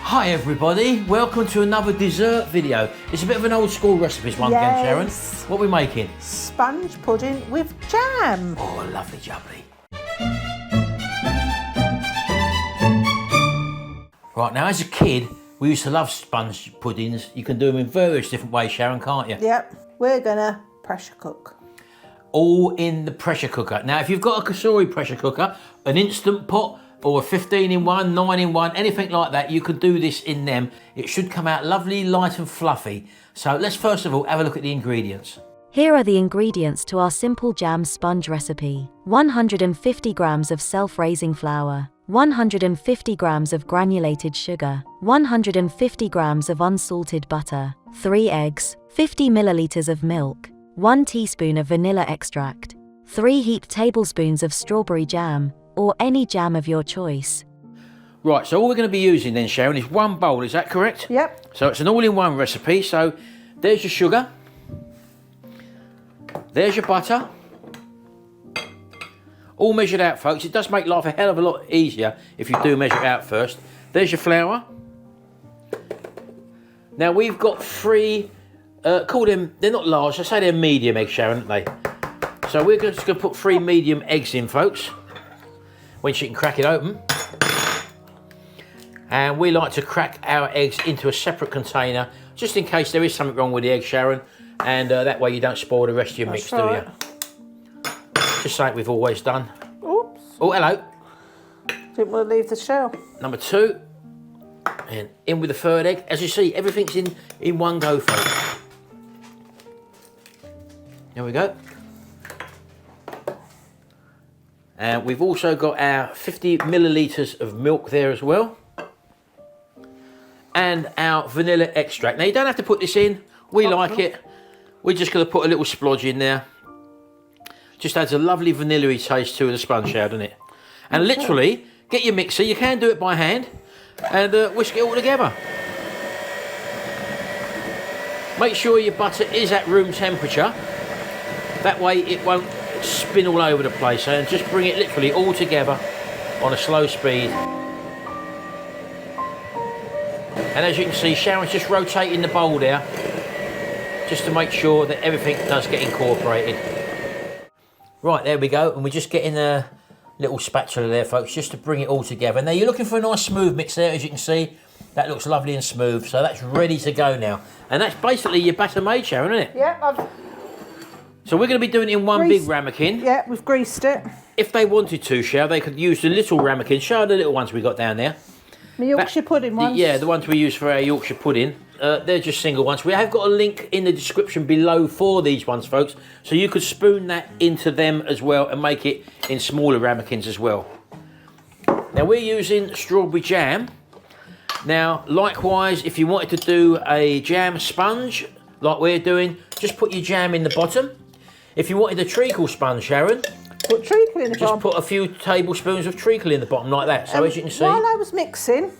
Hi everybody, welcome to another dessert video. It's a bit of an old school recipes one again, Sharon. What are we making? Sponge pudding with jam. Oh, lovely jubbly. Right, now as a kid, we used to love sponge puddings. You can do them in various different ways, Sharon, can't you? Yep, we're gonna pressure cook. All in the pressure cooker. Now, if you've got a Cosori pressure cooker, an Instant Pot, or a 15-in-1, 9-in-1, anything like that, you could do this in them. It should come out lovely, light and fluffy. So let's first of all have a look at the ingredients. Here are the ingredients to our simple jam sponge recipe. 150 grams of self-raising flour, 150 grams of granulated sugar, 150 grams of unsalted butter, 3 eggs, 50 milliliters of milk, 1 teaspoon of vanilla extract, 3 heaped tablespoons of strawberry jam, or any jam of your choice. Right, so all we're going to be using then, Sharon, is one bowl, is that correct? Yep. So it's an all-in-one recipe. So there's your sugar, there's your butter, all measured out, folks. It does make life a hell of a lot easier if you do measure it out first. There's your flour. Now we've got 3, call them, they're not large, I say they're medium eggs, Sharon, aren't they? So we're just going to put 3 medium eggs in, folks, when she can crack it open. And we like to crack our eggs into a separate container, just in case there is something wrong with the egg, Sharon, and that way you don't spoil the rest of your mix, do you? Just like we've always done. Oops. Oh, hello. Didn't want to leave the shell. Number 2, and in with the 3rd egg. As you see, everything's in one go, folks. There we go. And we've also got our 50 milliliters of milk there as well. And our vanilla extract. Now you don't have to put this in, we like it. We're just going to put a little splodge in there. Just adds a lovely vanilla-y taste to the sponge shell, doesn't it? And literally, get your mixer, you can do it by hand, and whisk it all together. Make sure your butter is at room temperature. That way it won't spin all over the place, and just bring it literally all together on a slow speed. And as you can see, Sharon's just rotating the bowl there just to make sure that everything does get incorporated. Right, there we go, and we're just getting a little spatula there, folks, just to bring it all together. Now you're looking for a nice smooth mix there, as you can see. That looks lovely and smooth, so that's ready to go now. And that's basically your batter made, Sharon, isn't it? Yep, So we're going to be doing it in one big ramekin. Yeah, we've greased it. If they wanted to, Shell, they could use the little ramekin. Show the little ones we got down there. The Yorkshire pudding ones. Yeah, the ones we use for our Yorkshire pudding. They're just single ones. We have got a link in the description below for these ones, folks. So you could spoon that into them as well and make it in smaller ramekins as well. Now we're using strawberry jam. Now, likewise, if you wanted to do a jam sponge, like we're doing, just put your jam in the bottom. If you wanted a treacle sponge, Sharon, put treacle in the bottom. just put a few tablespoons of treacle in the bottom like that. So as you can see, while I was mixing,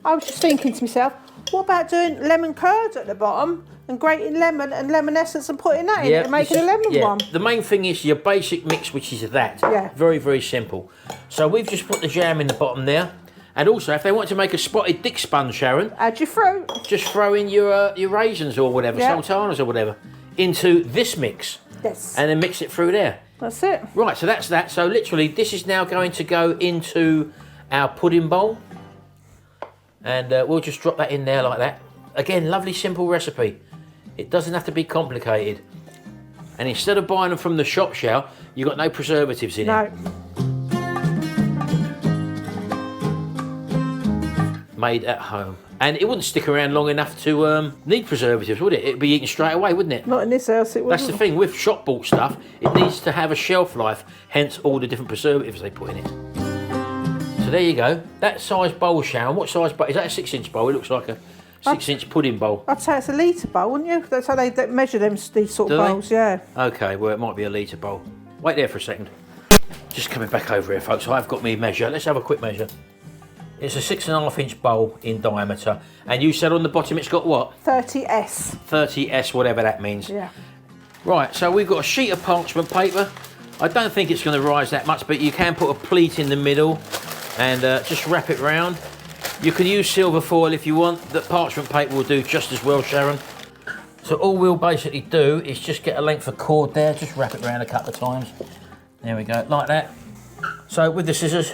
I was just thinking to myself, what about doing lemon curd at the bottom and grating lemon and lemon essence and putting that in it and making a lemon one? The main thing is your basic mix, which is that. Yeah. Very, very simple. So we've just put the jam in the bottom there. And also, if they want to make a spotted dick sponge, Sharon, add your fruit. Just throw in your raisins or whatever, sultanas or whatever, into this mix. Yes. And then mix it through there. That's it. Right, so that's that. So literally, this is now going to go into our pudding bowl. And we'll just drop that in there like that. Again, lovely, simple recipe. It doesn't have to be complicated. And instead of buying them from the shop, Shell, you've got no preservatives in it. Made at home. And it wouldn't stick around long enough to need preservatives, would it? It'd be eaten straight away, wouldn't it? Not in this house, it wouldn't. That's the thing, with shop bought stuff, it needs to have a shelf life, hence all the different preservatives they put in it. So there you go. That size bowl, Sharon, what size bowl? Is that a 6-inch bowl? It looks like a 6-inch pudding bowl. I'd say it's a litre bowl, wouldn't you? That's how they measure them, these sort of bowls, yeah. Okay, well, it might be a litre bowl. Wait there for a second. Just coming back over here, folks. I've got me measure. Let's have a quick measure. It's a 6.5-inch bowl in diameter. And you said on the bottom it's got what? 30S. 30S, whatever that means. Yeah. Right, so we've got a sheet of parchment paper. I don't think it's going to rise that much, but you can put a pleat in the middle and just wrap it round. You can use silver foil if you want. The parchment paper will do just as well, Sharon. So all we'll basically do is just get a length of cord there, just wrap it around a couple of times. There we go, like that. So with the scissors,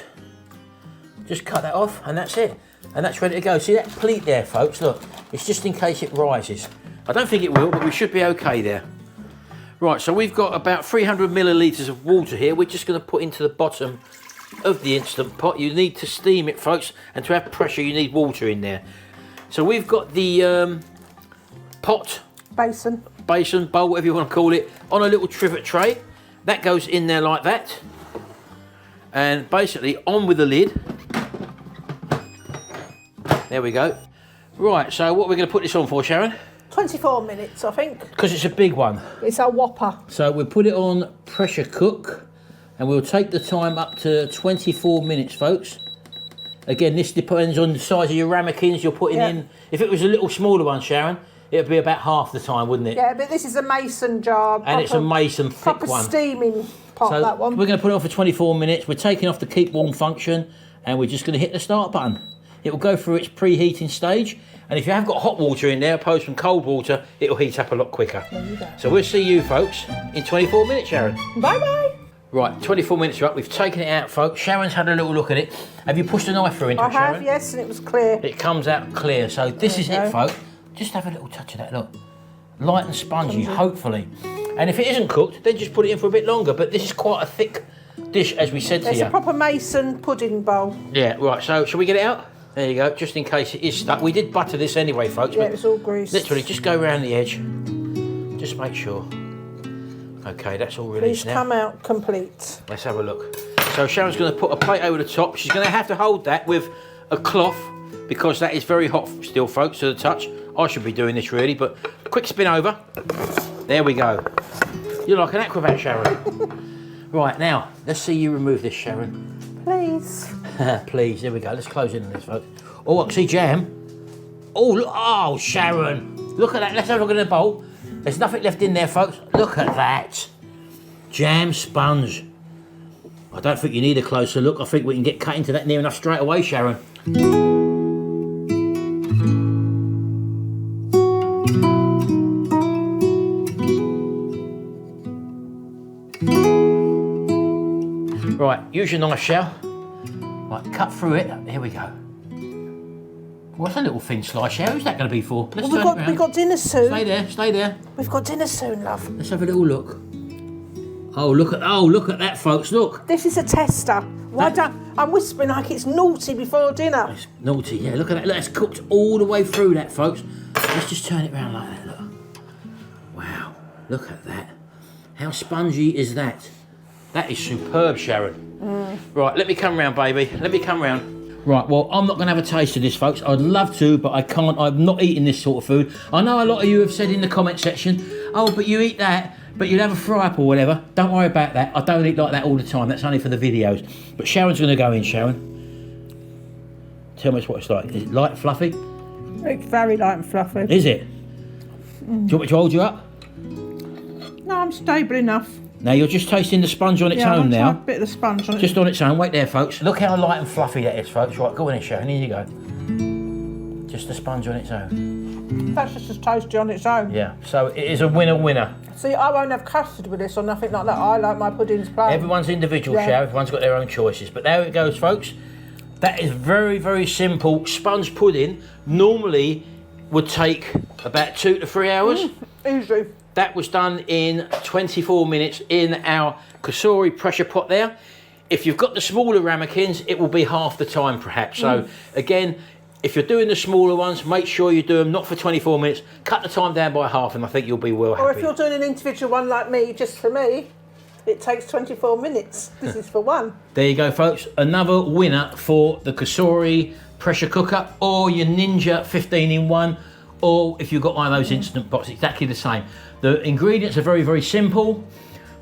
just cut that off and that's it. And that's ready to go. See that pleat there, folks? Look, it's just in case it rises. I don't think it will, but we should be okay there. Right, so we've got about 300 millilitres of water here. We're just going to put into the bottom of the Instant Pot. You need to steam it, folks, and to have pressure you need water in there. So we've got the pot, basin, bowl, whatever you want to call it, on a little trivet tray. That goes in there like that, and basically on with the lid. There we go. Right, so what are we going to put this on for, Sharon? 24 minutes, I think. Because it's a big one. It's a whopper. So we'll put it on pressure cook, and we'll take the time up to 24 minutes, folks. Again, this depends on the size of your ramekins you're putting in. If it was a little smaller one, Sharon, it would be about half the time, wouldn't it? Yeah, but this is a mason jar. And it's a mason thick proper one. Steaming pot, so that one. We're going to put it on for 24 minutes. We're taking off the keep warm function, and we're just going to hit the start button. It will go through its preheating stage, and if you have got hot water in there opposed from cold water, it will heat up a lot quicker. There you go. So we'll see you folks in 24 minutes, Sharon. Bye-bye. Right, 24 minutes are up. We've taken it out, folks. Sharon's had a little look at it. Have you pushed a knife through into it, Sharon? I have, yes, and it was clear. It comes out clear. So this is it, folks. Just have a little touch of that, look. Light and spongy, hopefully. And if it isn't cooked, then just put it in for a bit longer. But this is quite a thick dish, as we said to you. It's a proper mason pudding bowl. Yeah, right, so shall we get it out? There you go, just in case it is stuck. We did butter this anyway, folks. Yeah, it's all greased. Literally, just go around the edge. Just make sure. Okay, that's all released Please now. come out complete. Let's have a look. So Sharon's going to put a plate over the top. She's going to have to hold that with a cloth because that is very hot still, folks, to the touch. I should be doing this really, but quick spin over. There we go. You're like an acrobat, Sharon. Right, now, let's see you remove this, Sharon. Please. Please, there we go. Let's close in on this, folks. Oh, I can see jam. Oh, look. Oh, Sharon. Look at that. Let's have a look at the bowl. There's nothing left in there, folks. Look at that. Jam sponge. I don't think you need a closer look. I think we can get cut into that near enough straight away, Sharon. Right, use your knife, Shell. Right, cut through it. Here we go. What's a little thin slice, Shell? Who's that going to be for? Let's turn it around. We've got dinner soon. Stay there, stay there. We've got dinner soon, love. Let's have a little look. Oh, look at that, folks. Look. This is a tester. I'm whispering like it's naughty before dinner. It's naughty, yeah. Look at that. Look, it's cooked all the way through that, folks. Let's just turn it around like that. Look. Wow. Look at that. How spongy is that? That is superb, Sharon. Right, let me come round, baby. Let me come round. Right, well, I'm not going to have a taste of this, folks. I'd love to, but I can't. I'm not eating this sort of food. I know a lot of you have said in the comment section, oh, but you eat that, but you'd have a fry-up or whatever. Don't worry about that. I don't eat like that all the time. That's only for the videos. But Sharon's going to go in, Sharon. Tell me what it's like. Is it light, fluffy? It's very light and fluffy. Is it? Do you want me to hold you up? No, I'm stable enough. Now you're just tasting the sponge on its own now. A bit of the sponge on it. Just on its own. Wait there, folks. Look how light and fluffy that is, folks. Right, go on in, Sharon. Here you go. Just the sponge on its own. That's just as toasty on its own. Yeah. So it is a winner. See, I won't have custard with this or nothing like that. I like my puddings plain. Everyone's individual, Sharon. Everyone's got their own choices. But there it goes, folks. That is very, very simple. Sponge pudding normally would take about 2 to 3 hours. Easy. That was done in 24 minutes in our Cosori pressure pot there. If you've got the smaller ramekins, it will be half the time perhaps. So again, if you're doing the smaller ones, make sure you do them not for 24 minutes. Cut the time down by half and I think you'll be well happy. Or if you're doing an individual one like me, just for me, it takes 24 minutes. This is for one. There you go, folks. Another winner for the Cosori pressure cooker or your Ninja 15-in-1, or if you've got one of those Instant Pots, exactly the same. The ingredients are very, very simple.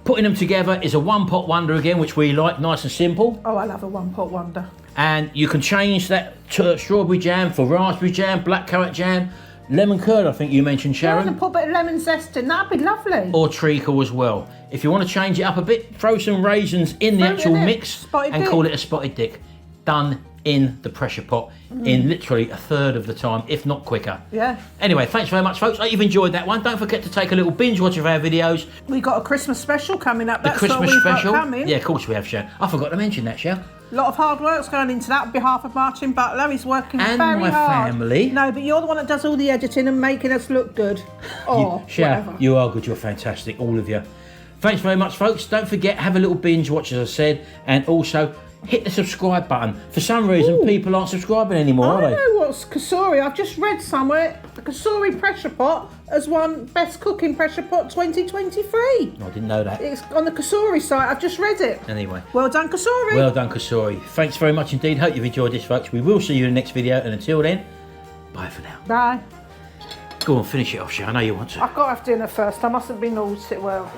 Putting them together is a one-pot wonder again, which we like, nice and simple. Oh, I love a one-pot wonder. And you can change that to strawberry jam for raspberry jam, blackcurrant jam, lemon curd, I think you mentioned, Sharon. Yeah, put a bit of lemon zest in, that'd be lovely. Or treacle as well. If you want to change it up a bit, throw some raisins in the actual mix and call it a spotted dick. Done in the pressure pot in literally a third of the time, if not quicker. Yeah. Anyway, thanks very much, folks. I hope you've enjoyed that one. Don't forget to take a little binge watch of our videos. We got a Christmas special coming up. That's Christmas what we've special. got coming. Yeah, of course we have, Shell. I forgot to mention that, Shell. A lot of hard work's going into that on behalf of Martin Butler. He's working And very my hard. family. No, but you're the one that does all the editing and making us look good. Oh, Shell, whatever. you are good. You're fantastic, all of you. Thanks very much, folks. Don't forget, have a little binge watch, as I said, and also hit the subscribe button. For some reason, people aren't subscribing anymore, are I they? know what's Kasuri. I've just read somewhere the Kasuri pressure pot has won Best Cooking Pressure Pot 2023. I didn't know that. It's on the Kasuri site. I've just read it. Anyway. Well done, Kasuri. Well done, Kasuri. Thanks very much indeed. Hope you've enjoyed this, folks. We will see you in the next video, and until then, bye for now. Bye. Go on, finish it off, Shell. I know you want to. I've got to have dinner first. I mustn't be naughty. Well.